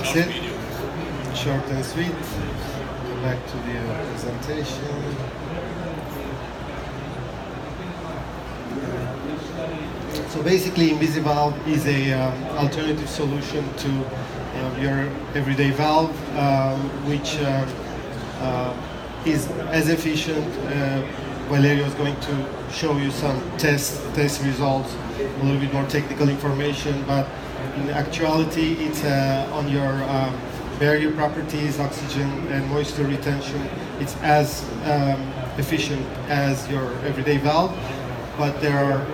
that's it. Short and sweet. Go back to the presentation. So basically, invisivalve is a alternative solution to your everyday valve, which is as efficient. Valerio is going to show you some test results, a little bit more technical information, but in actuality, it's on your barrier properties, oxygen and moisture retention. It's as efficient as your everyday valve, but there are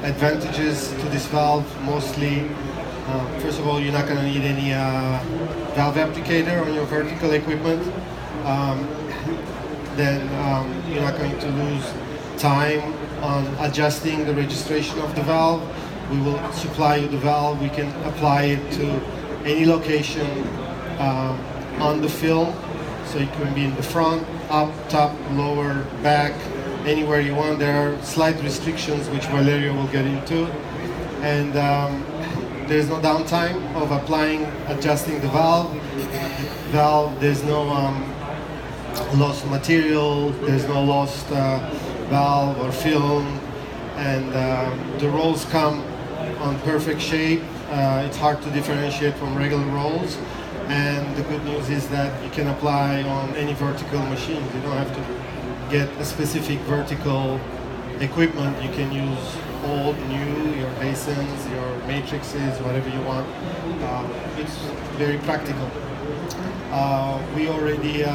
advantages to this valve. Mostly, first of all, you're not going to need any valve applicator on your vertical equipment. Then you're not going to lose time on adjusting the registration of the valve. We will supply you the valve. We can apply it to any location on the film. So it can be in the front, up, top, lower, back, anywhere you want. There are slight restrictions which Valerio will get into. And there's no downtime of adjusting the valve. There's no lost material, there's no lost valve or film, and the rolls come on perfect shape. It's hard to differentiate from regular rolls, and the good news is that you can apply on any vertical machine. You don't have to get a specific vertical equipment. You can use old, new, your basins, your matrices, whatever you want. It's very practical. We already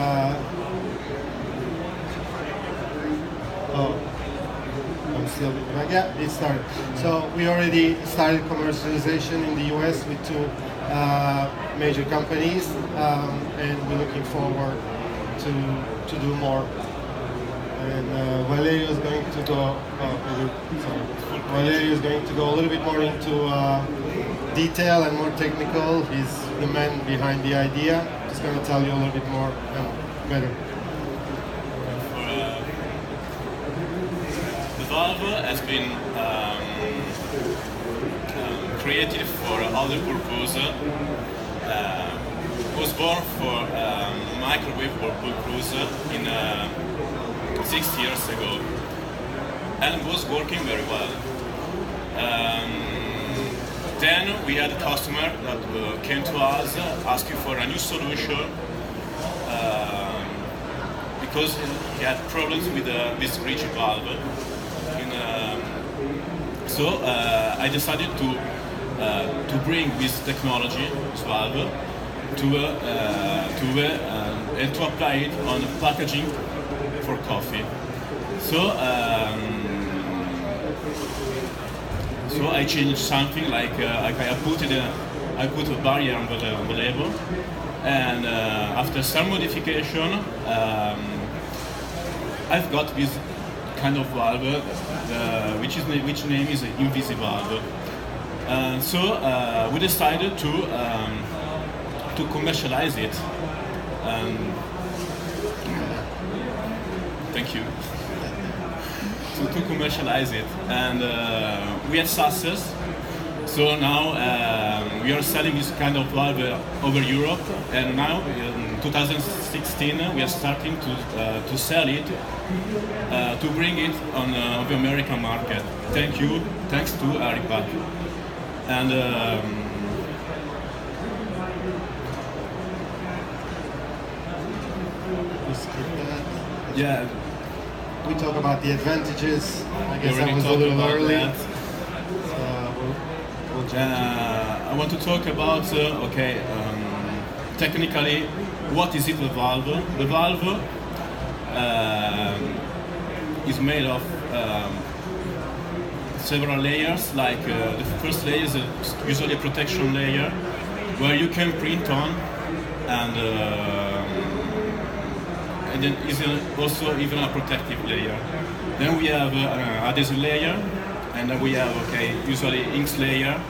I'm still back. Yeah, it started. So we already started commercialization in the US with two major companies, and we're looking forward to do more. And Valerio is going to go. Valerio is going to go a little bit more into detail and more technical. He's the man behind the idea. He's going to tell you a little bit more better. The valve has been created for other purpose. Was born for microwave purpose in 6 years ago, and was working very well. Then we had a customer that came to us asking for a new solution because he had problems with this rigid valve. So I decided to bring this technology, this valve, and to apply it on packaging for coffee. So I changed something like I put a barrier on the label, and after some modification, I've got this kind of valve, which name is invisivalve. So we decided to commercialize it. Thank you. To commercialize it, and we had success. So now we are selling this kind of valve over Europe, and now in 2016 we are starting to sell it, to bring it on the American market. Thanks to Aripak. And yeah. We talk about the advantages. I guess that was a little early. We'll I want to talk about technically, what is it, the valve? The valve is made of several layers. Like the first layer is usually a protection layer where you can print on, and then is also even a protective layer. Then we have adhesive layer, and then we have usually inks layer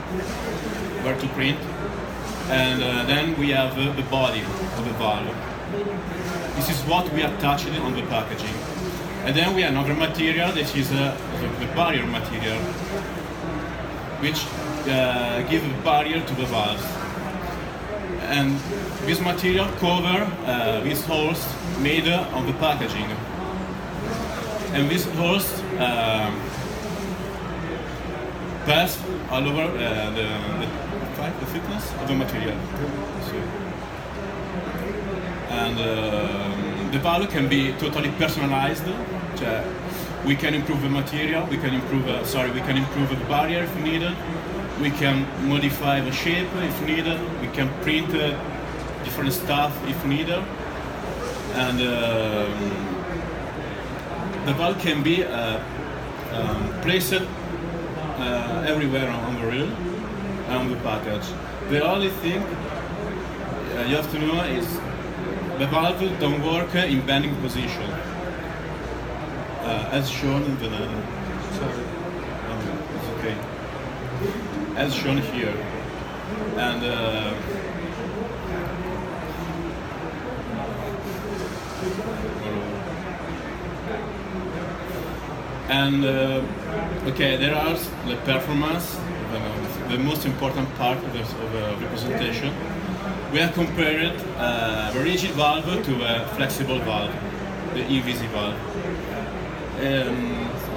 where to print, and then we have the body of the valve. This is what we attach on the packaging, and then we have another material that is the barrier material, which gives a barrier to the valve. And this material cover these holes made on the packaging. And these holes pass all over the thickness of the material. So, and the valve can be totally personalized. We can improve the material, we can improve the barrier if needed, we can modify the shape if needed, we can print different stuff if needed, and the valve can be placed everywhere on the reel and on the package. The only thing you have to know is the valve don't work in bending position, as shown in the. Sorry, it's okay. As shown here, and. Okay, there are the performance, the most important part of the representation. We have compared the rigid valve to a flexible valve, the invisivalve.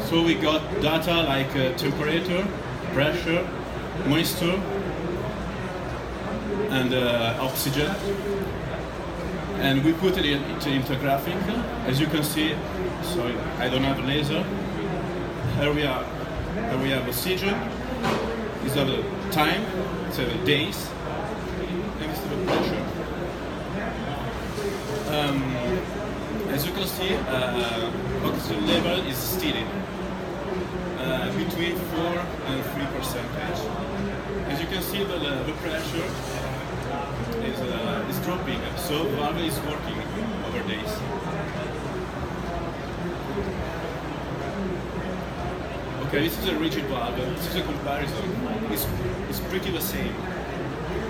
So we got data like temperature, pressure, moisture, and oxygen. And we put it into graphic. As you can see, sorry, I don't have a laser. Here we have oxygen. These are the time, so the days, and this is the pressure. As you can see, oxygen level is steady, between 4 and 3%. As you can see, the pressure is dropping, so the valve is working over days. Okay, this is a rigid valve. This is a comparison. It's pretty the same.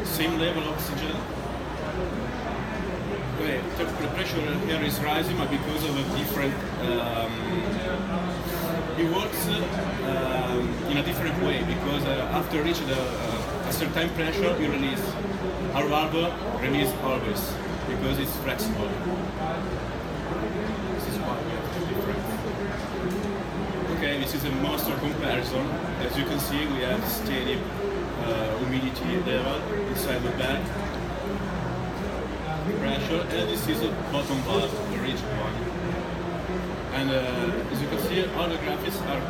Same level of oxygen. Okay, the pressure here is rising, but because of a different, it works in a different way. Because after reaching a certain pressure, you release. Our valve release always because it's flexible. This is why we have two different. Okay, this is a monster comparison. As you can see, we have steady humidity level inside the bag, pressure, and this is a bottom valve, the rigid one. And as you can see, all the graphics are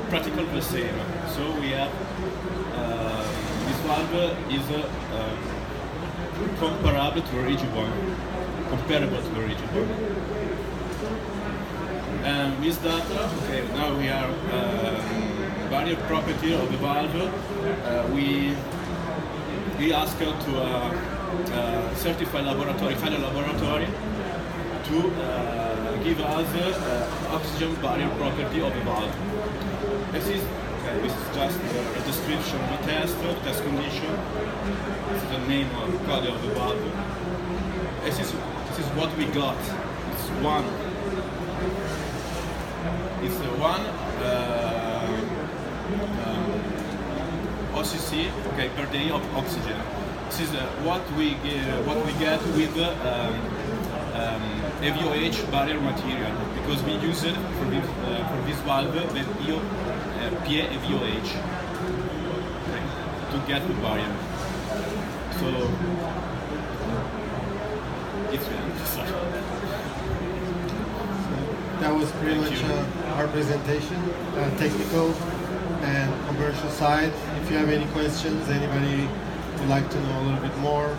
practically the same. So we have this valve is comparable to the rigid one, comparable to the rigid one. And with data, okay, now we are barrier property of the valve. We ask to certified laboratory, final laboratory, to give us oxygen barrier property of the valve. This is just a description of the test condition. This is the name of the code of the valve. This is what we got. It's one OCC, okay, per day of oxygen. This is what we get with AVOH barrier material, because we use it for this valve, the PA AVOH, okay, to get the barrier. So it's that was pretty much our presentation, technical and commercial side. If you have any questions, anybody would like to know a little bit more,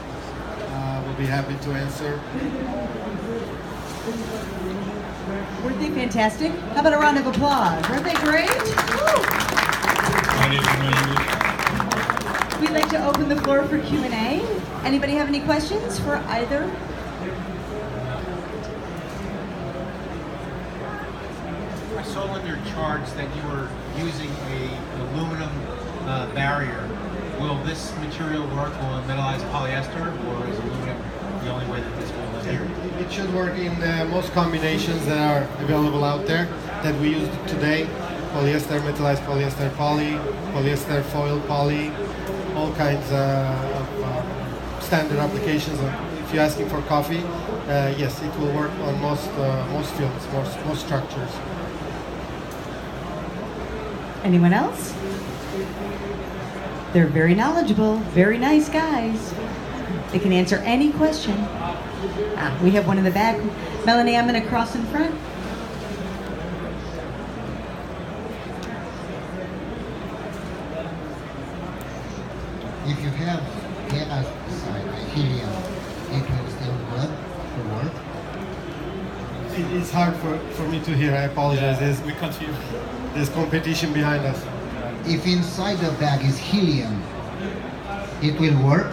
we'll be happy to answer. Weren't they fantastic? How about a round of applause? Weren't they great? We'd like to open the floor for Q&A. Anybody have any questions for either? I saw on your charts that you were using an aluminum barrier. Will this material work on metallized polyester, or is aluminum the only way that this will adhere? It should work in most combinations that are available out there that we use today. Polyester, metallized polyester poly, polyester foil poly, all kinds of standard applications. If you're asking for coffee, yes, it will work on most fields, most structures. Anyone else? They're very knowledgeable, very nice guys. They can answer any question. We have one in the back. Melanie, I'm going to cross in front. If you have gas side helium, it will still work. It's hard for me to hear. I apologize. We can't hear. There's competition behind us. If inside the bag is helium, it will work.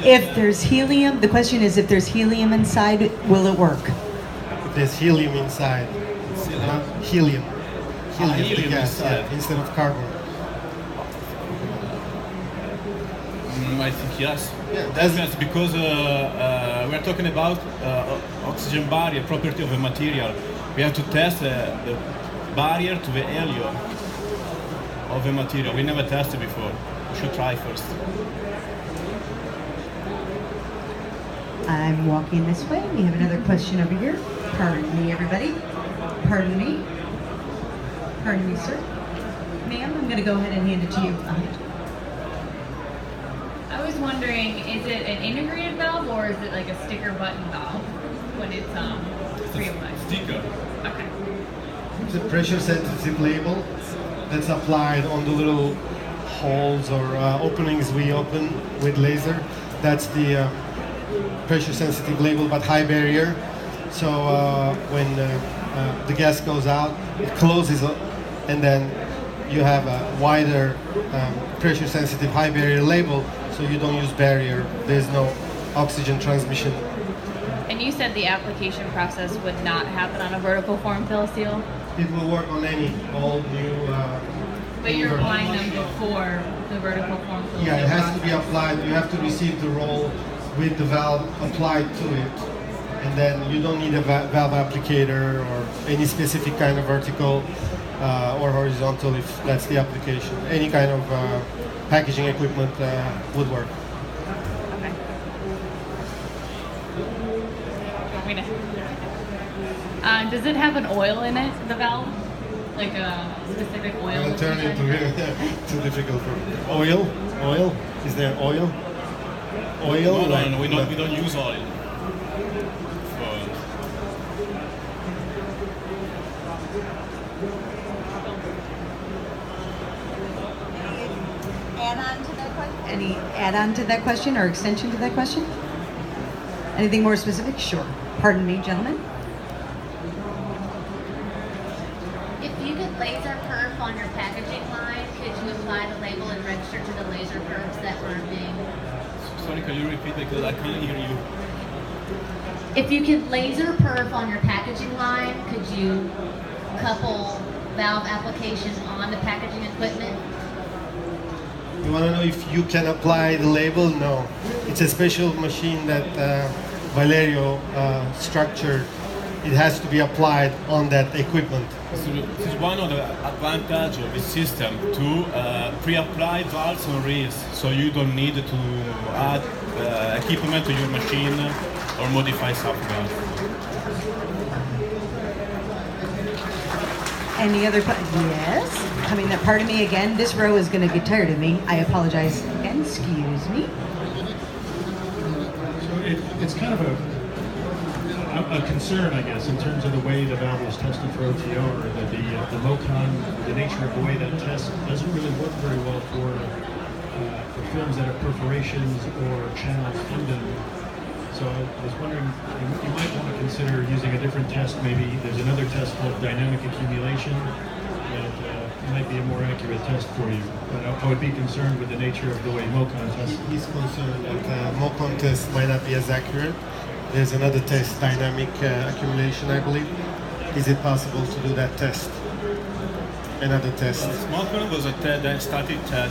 If there's helium, the question is if there's helium inside, will it work? There's helium inside. Not helium. Helium, the helium gas, inside. yeah, instead of carbon. I think yes. Yeah, that's Yes, because we're talking about oxygen barrier property of a material. We have to test the barrier to the area of the material. We never tested before. We should try first. I'm walking this way. We have another question over here. Pardon me, everybody. Pardon me. Pardon me, sir. Ma'am, I'm going to go ahead and hand it to you. I was wondering, is it an integrated valve or is it like a sticker button valve when it's reapplied? Sticker. Okay. It's a pressure sensitive label that's applied on the little holes or openings we open with laser. That's the pressure sensitive label, but high barrier. So when the gas goes out, it closes up, and then you have a wider pressure sensitive high barrier label, so you don't use barrier. There's no oxygen transmission. And you said the application process would not happen on a vertical form fill seal, It will work on any old, new. but you're inverter. applying them before the vertical form fill Yeah, seal it has to be process. applied. You have to receive the roll with the valve applied to it, and then you don't need a valve applicator or any specific kind of vertical or horizontal if that's the application. Any kind of packaging equipment would work. Okay. Want me to- Does it have an oil in it, the valve? Like a specific oil? I'm gonna turn that into you it. guys- Too difficult for me. Oil? Is there oil? Oil? No, we don't use oil. Any add-on to that question or extension to that question? Anything more specific? Sure. Pardon me, gentlemen. If you could laser perf on your packaging line, could you apply the label and register to the laser perfs that were being... Sorry, can you repeat because I can't hear you. If you could laser perf on your packaging line, could you couple valve application on the packaging equipment? You want to know if you can apply the label? No. It's a special machine that Valerio structured. It has to be applied on that equipment. So this is one of the advantages of this system to pre-apply valves and reels, so you don't need to add equipment to your machine or modify something. Any other yes? I mean, pardon me again. This row is going to get tired of me. I apologize again. Excuse me. So it's kind of a concern, I guess, in terms of the way the valve was tested for OTO, or that the MOCON, the nature of the way that test doesn't really work very well for films that have perforations or channels through them. So I was wondering, you might want to consider using a different test. Maybe there's another test called dynamic accumulation that might be a more accurate test for you. But I would be concerned with the nature of the way MOCON tests. He's concerned that MOCON test might not be as accurate. There's another test, dynamic accumulation, I believe. Is it possible to do that test? Another test? Smoker was a static test,